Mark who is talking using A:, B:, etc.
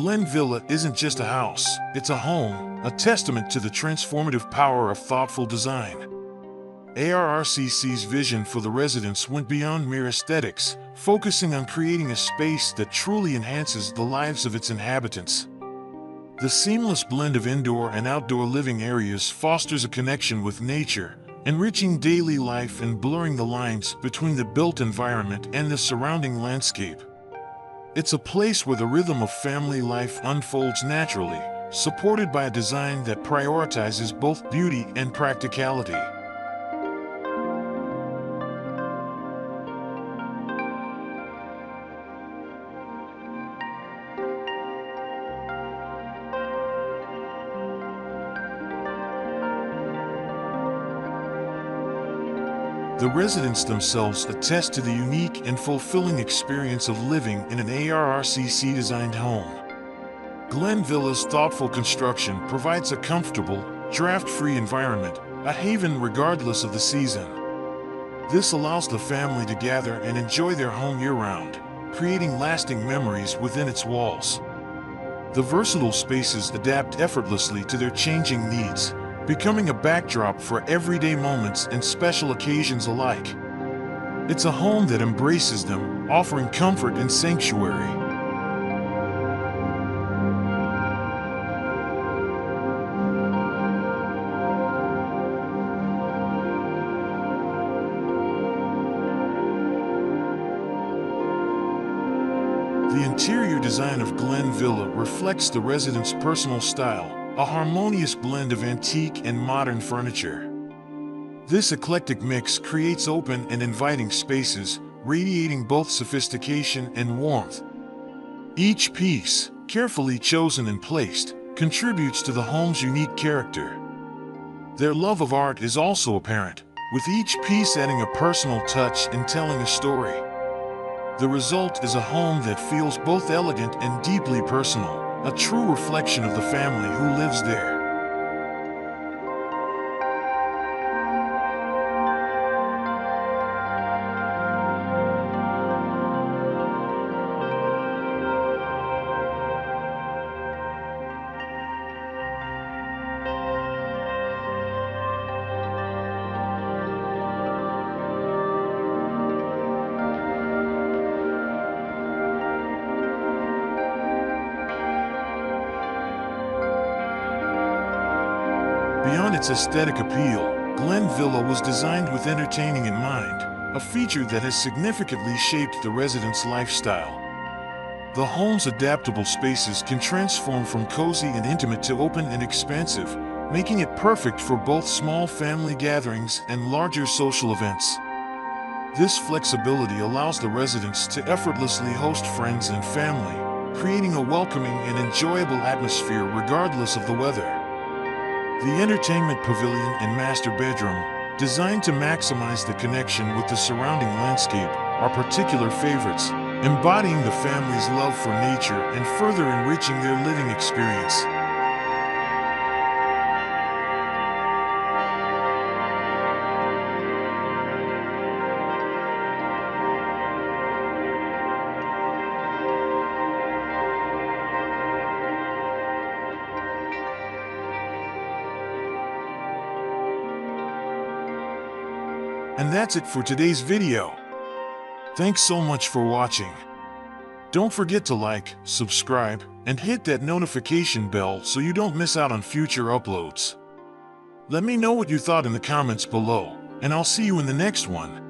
A: Glen Villa isn't just a house, it's a home, a testament to the transformative power of thoughtful design. ARRCC's vision for the residence went beyond mere aesthetics, focusing on creating a space that truly enhances the lives of its inhabitants. The seamless blend of indoor and outdoor living areas fosters a connection with nature, enriching daily life and blurring the lines between the built environment and the surrounding landscape. It's a place where the rhythm of family life unfolds naturally, supported by a design that prioritizes both beauty and practicality. The residents themselves attest to the unique and fulfilling experience of living in an ARRCC-designed home. Glen Villa's thoughtful construction provides a comfortable, draft-free environment, a haven regardless of the season. This allows the family to gather and enjoy their home year-round, creating lasting memories within its walls. The versatile spaces adapt effortlessly to their changing needs, becoming a backdrop for everyday moments and special occasions alike. It's a home that embraces them, offering comfort and sanctuary. The interior design of Glen Villa reflects the residents' personal style, a harmonious blend of antique and modern furniture. This eclectic mix creates open and inviting spaces, radiating both sophistication and warmth. Each piece, carefully chosen and placed, contributes to the home's unique character. Their love of art is also apparent, with each piece adding a personal touch and telling a story. The result is a home that feels both elegant and deeply personal, a true reflection of the family who lives there. Beyond its aesthetic appeal, Glen Villa was designed with entertaining in mind, a feature that has significantly shaped the residents' lifestyle. The home's adaptable spaces can transform from cozy and intimate to open and expansive, making it perfect for both small family gatherings and larger social events. This flexibility allows the residents to effortlessly host friends and family, creating a welcoming and enjoyable atmosphere regardless of the weather. The entertainment pavilion and master bedroom, designed to maximize the connection with the surrounding landscape, are particular favorites, embodying the family's love for nature and further enriching their living experience. And that's it for today's video. Thanks so much for watching. Don't forget to like, subscribe, and hit that notification bell so you don't miss out on future uploads. Let me know what you thought in the comments below, and I'll see you in the next one.